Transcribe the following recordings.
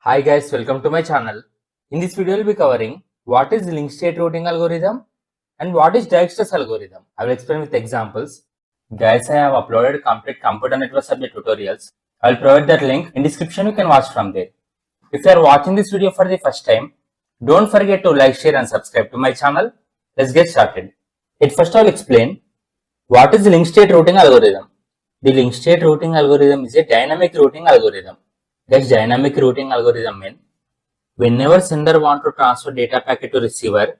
Hi guys, welcome to my channel. In this video, we'll be covering what is link state routing algorithm and what is Dijkstra's algorithm. I will explain with examples. Guys, I have uploaded complete computer network subject tutorials. I will provide that link in description. You can watch from there. If you are watching this video for the first time, don't forget to like, share and subscribe to my channel. Let's get started. At first, I will explain what is the link state routing algorithm. The link state routing algorithm is a dynamic routing algorithm. Guys, dynamic routing algorithm means whenever sender want to transfer data packet to receiver,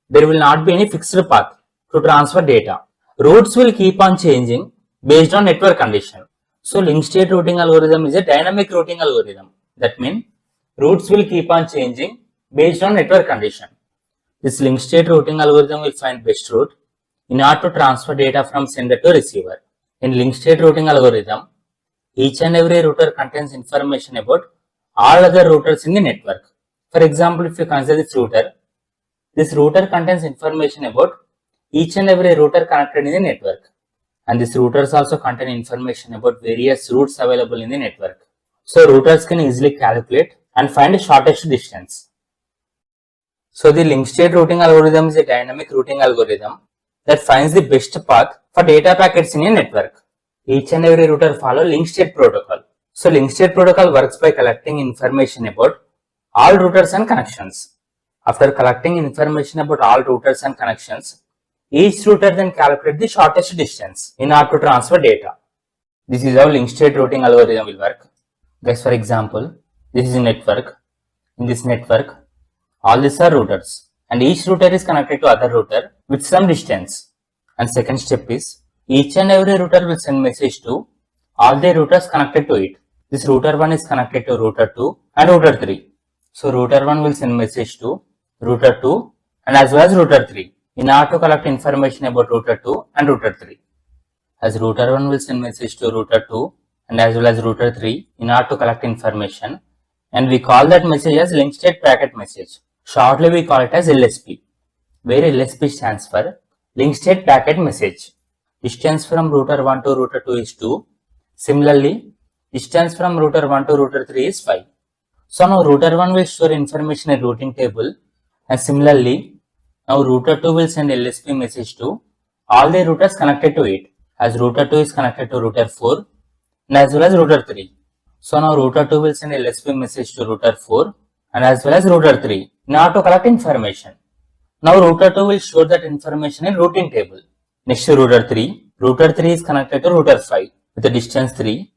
there will not be any fixed path to transfer data. Routes will keep on changing based on network condition. So link state routing algorithm is a dynamic routing algorithm. That means routes will keep on changing based on network condition. This link state routing algorithm will find best route in order to transfer data from sender to receiver. In link state routing algorithm, each and every router contains information about all other routers in the network. For example, if you consider this router contains information about each and every router connected in the network. And these routers also contain information about various routes available in the network. So routers can easily calculate and find the shortest distance. So the link state routing algorithm is a dynamic routing algorithm that finds the best path for data packets in a network. Each and every router follow link state protocol. So link state protocol works by collecting information about all routers and connections. After collecting information about all routers and connections, each router then calculate the shortest distance in order to transfer data. This is how link state routing algorithm will work. Guys, for example, this is a network. In this network, all these are routers and each router is connected to other router with some distance. And second step is each and every router will send message to all the routers connected to it. This router 1 is connected to router 2 and router 3. So router 1 will send message to router 2 and as well as router 3 in order to collect information about router 2 and router 3. As router 1 will send message to router 2 and as well as router 3 in order to collect information, and we call that message as link state packet message. Shortly we call it as LSP, where LSP stands for link state packet message. Distance from router 1 to router 2 is 2. Similarly, distance from router 1 to router 3 is 5. So now router 1 will store information in routing table, and similarly, now router 2 will send LSP message to all the routers connected to it, as router 2 is connected to router 4 and as well as router 3. So now router 2 will send LSP message to router 4 and as well as router 3 in order to collect information. Now router 2 will store that information in routing table. Next to router 3 is connected to router 5 with a distance 3,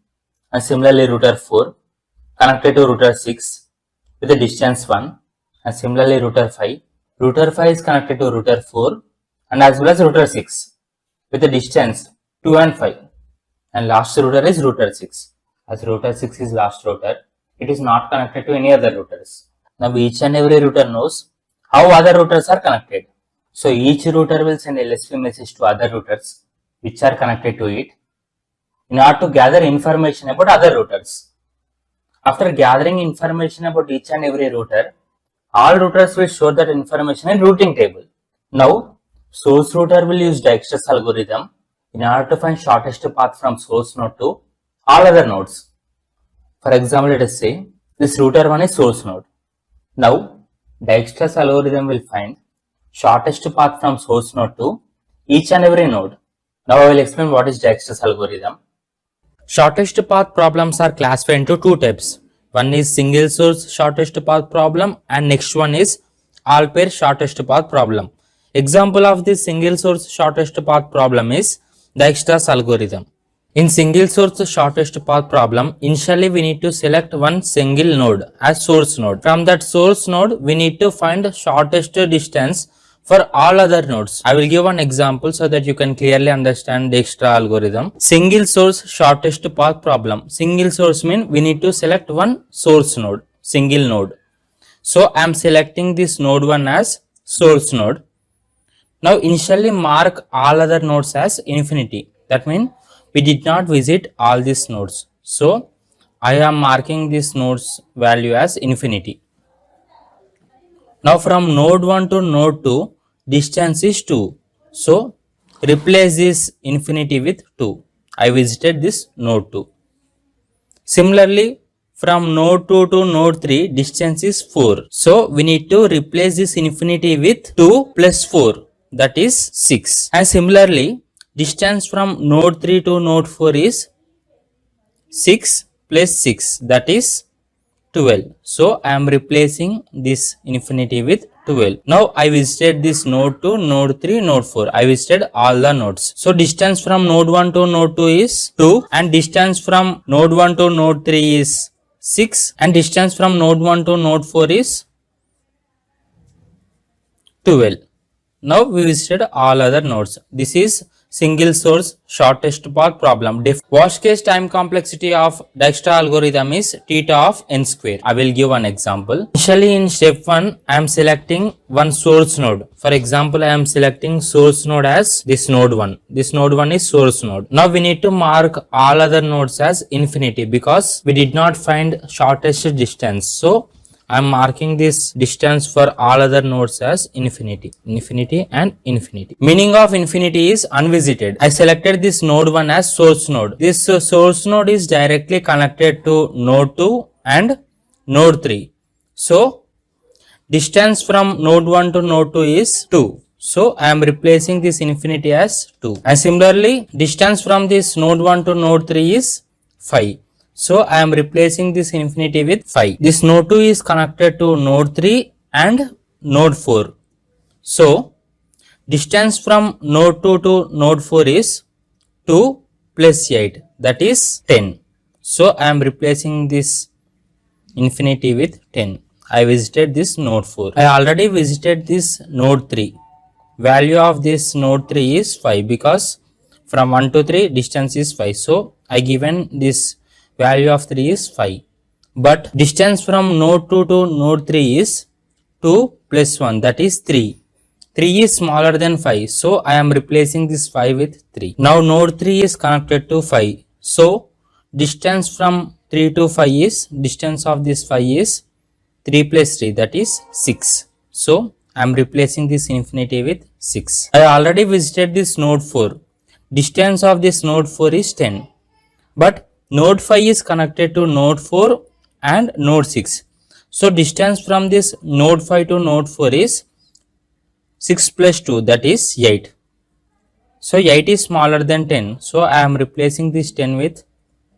and similarly router 4 connected to router 6 with a distance 1, and similarly router 5 is connected to router 4 and as well as router 6 with a distance 2 and 5, and last router is router 6. As router 6 is last router, it is not connected to any other routers. Now each and every router knows how other routers are connected. So each router will send LSP message to other routers which are connected to it in order to gather information about other routers. After gathering information about each and every router, all routers will store that information in routing table. Now, source router will use Dijkstra's algorithm in order to find shortest path from source node to all other nodes. For example, let us say this router 1 is source node. Now, Dijkstra's algorithm will find shortest path from source node to each and every node. Now I will explain what is Dijkstra's algorithm. Shortest path problems are classified into two types. One is single source shortest path problem and next one is all pair shortest path problem. Example of this single source shortest path problem is Dijkstra's algorithm. In single source shortest path problem, initially we need to select one single node as source node. From that source node, we need to find the shortest distance for all other nodes. I will give one example so that you can clearly understand Dijkstra algorithm. Single source shortest path problem. Single source means we need to select one source node, single node. So I am selecting this node 1 as source node. Now initially mark all other nodes as infinity. That means we did not visit all these nodes. So I am marking this node's value as infinity. Now from node 1 to node 2, distance is 2. So replace this infinity with 2. I visited this node 2. Similarly, from node 2 to node 3 distance is 4. So we need to replace this infinity with 2 plus 4, that is 6. And similarly, distance from node 3 to node 4 is 6 plus 6, that is 12. So I am replacing this infinity with 12. Now I visited this node 2, node 3, node 4. I visited all the nodes. So distance from node 1 to node 2 is 2, and distance from node 1 to node 3 is 6, and distance from node 1 to node 4 is 12. Now we visited all other nodes. This is single source shortest path problem. Worst case time complexity of Dijkstra algorithm is theta of n square. I will give one example. Initially in step 1, I am selecting one source node. For example, I am selecting source node as this node 1. This node 1 is source node. Now we need to mark all other nodes as infinity because we did not find shortest distance. So I am marking this distance for all other nodes as infinity, infinity and infinity. Meaning of infinity is unvisited. I selected this node 1 as source node. This source node is directly connected to node 2 and node 3. So distance from node 1 to node 2 is 2. So I am replacing this infinity as 2. And similarly, distance from this node 1 to node 3 is 5. So I am replacing this infinity with 5. This node 2 is connected to node 3 and node 4. So distance from node 2 to node 4 is 2 plus 8, that is 10. So I am replacing this infinity with 10. I visited this node 4. I already visited this node 3. Value of this node 3 is 5 because from 1 to 3 distance is 5. So I given this value of 3 is 5. But distance from node 2 to node 3 is 2 plus 1, that is 3. 3 is smaller than 5. So I am replacing this 5 with 3. Now node 3 is connected to 5. So distance from 3 to 5 is, distance of this 5 is 3 plus 3, that is 6. So I am replacing this infinity with 6. I already visited this node 4. Distance of this node 4 is 10. But node 5 is connected to node 4 and node 6. So distance from this node 5 to node 4 is 6 plus 2, that is 8. So 8 is smaller than 10. So I am replacing this 10 with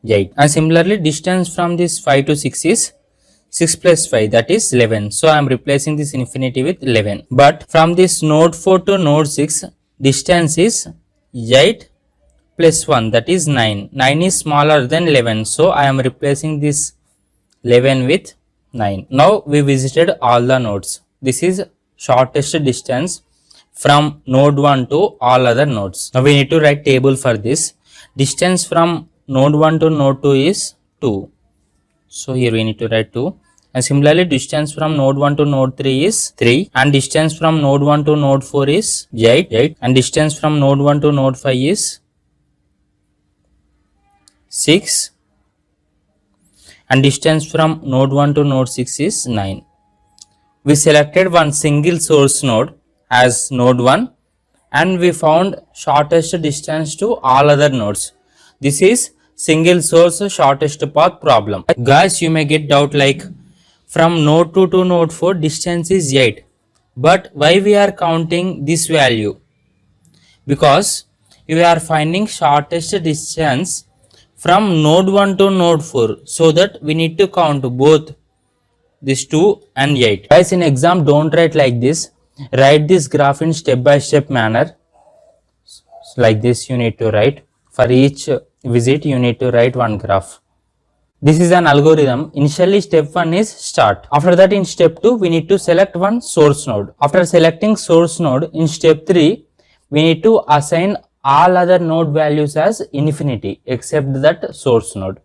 8. And similarly, distance from this 5 to 6 is 6 plus 5, that is 11. So I am replacing this infinity with 11. But from this node 4 to node 6, distance is 8 plus 1, that is 9. 9 is smaller than 11. So I am replacing this 11 with 9. Now we visited all the nodes. This is shortest distance from node 1 to all other nodes. Now we need to write table for this. Distance from node 1 to node 2 is 2. So here we need to write 2. And similarly, distance from node 1 to node 3 is 3. And distance from node 1 to node 4 is 8. And distance from node 1 to node 5 is 6. And distance from node 1 to node 6 is 9. We selected one single source node as node 1 and we found shortest distance to all other nodes. This is single source shortest path problem. Guys, you may get doubt like from node 2 to node 4 distance is 8. But why we are counting this value? Because we are finding shortest distance from node 1 to node 4. So that we need to count both this 2 and 8. Guys, in exam don't write like this. Write this graph in step by step manner. Like this you need to write. For each visit you need to write one graph. This is an algorithm. Initially step 1 is start. After that in step 2 we need to select one source node. After selecting source node in step 3 we need to assign all other node values as infinity except that source node.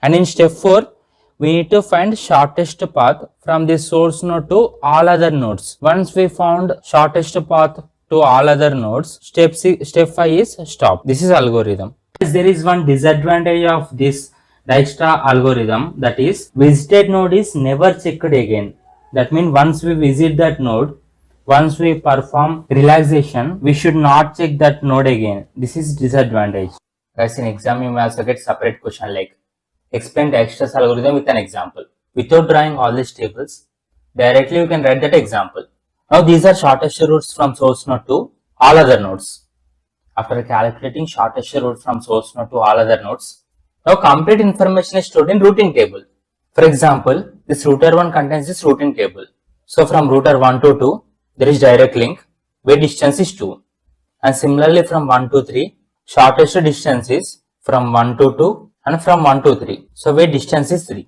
And in step 4 we need to find shortest path from this source node to all other nodes. Once we found shortest path to all other nodes, step 5 is stop. This is algorithm. There is one disadvantage of this Dijkstra algorithm, that is visited node is never checked again. That means once we visit that node, once we perform relaxation, we should not check that node again. This is disadvantage. Guys, in exam you may also get separate question like explain Dijkstra's algorithm with an example. Without drawing all these tables, directly you can write that example. Now these are shortest routes from source node to all other nodes. After calculating shortest route from source node to all other nodes, now complete information is stored in routing table. For example, this router 1 contains this routing table. So from router 1 to 2, there is direct link where distance is 2. And similarly from 1 to 3, shortest distance is from 1 to 2 and from 1 to 3. So where distance is 3.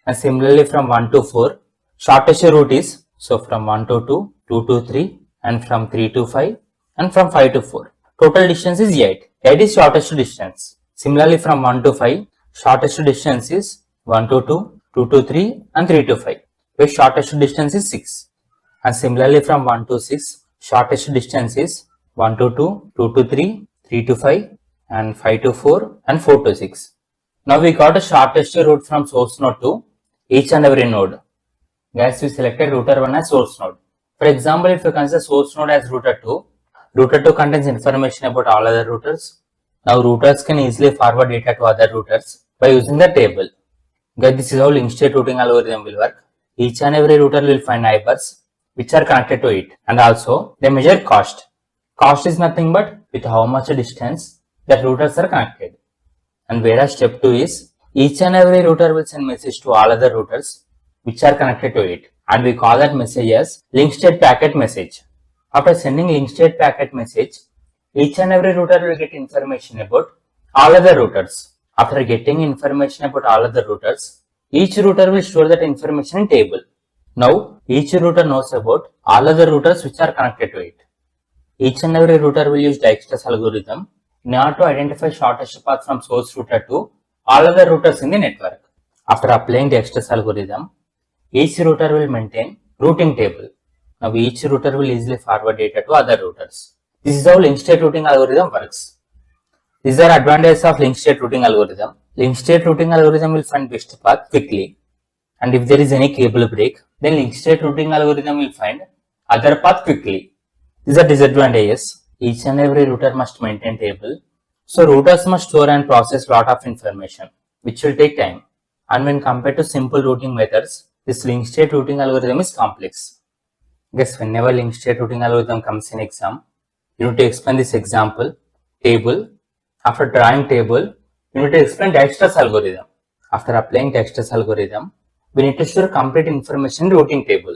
And similarly from 1 to 4, shortest route is, so from 1 to 2, 2 to 3 and from 3 to 5 and from 5 to 4. Total distance is 8. 8 is shortest distance. Similarly from 1 to 5, shortest distance is 1 to 2, 2 to 3 and 3 to 5. Where shortest distance is 6. And similarly from 1 to 6, shortest distance is 1 to 2, 2 to 3, 3 to 5 and 5 to 4 and 4 to 6. Now we got a shortest route from source node to each and every node. Guys, we selected router 1 as source node. For example, if you consider source node as router 2, router 2 contains information about all other routers. Now routers can easily forward data to other routers by using the table. Guys, this is how link state routing algorithm will work. Each and every router will find neighbors which are connected to it, and also they measure cost. Cost is nothing but with how much distance that routers are connected. And whereas step 2 is each and every router will send message to all other routers which are connected to it, and we call that message as link state packet message. After sending link state packet message, each and every router will get information about all other routers. After getting information about all other routers, each router will store that information in table. Now each router knows about all other routers which are connected to it. Each and every router will use Dijkstra's algorithm in order to identify shortest path from source router to all other routers in the network. After applying Dijkstra's algorithm, each router will maintain routing table. Now each router will easily forward data to other routers. This is how link state routing algorithm works. These are advantages of link state routing algorithm. Link state routing algorithm will find best path quickly. And if there is any cable break, then link state routing algorithm will find other path quickly. These are disadvantages. Each and every router must maintain table. So routers must store and process lot of information, which will take time. And when compared to simple routing methods, this link state routing algorithm is complex. Guess whenever link state routing algorithm comes in exam, you need to explain this example, table. After drawing table, you need to explain Dijkstra's algorithm. After applying Dijkstra's algorithm, we need to store complete information in routing table.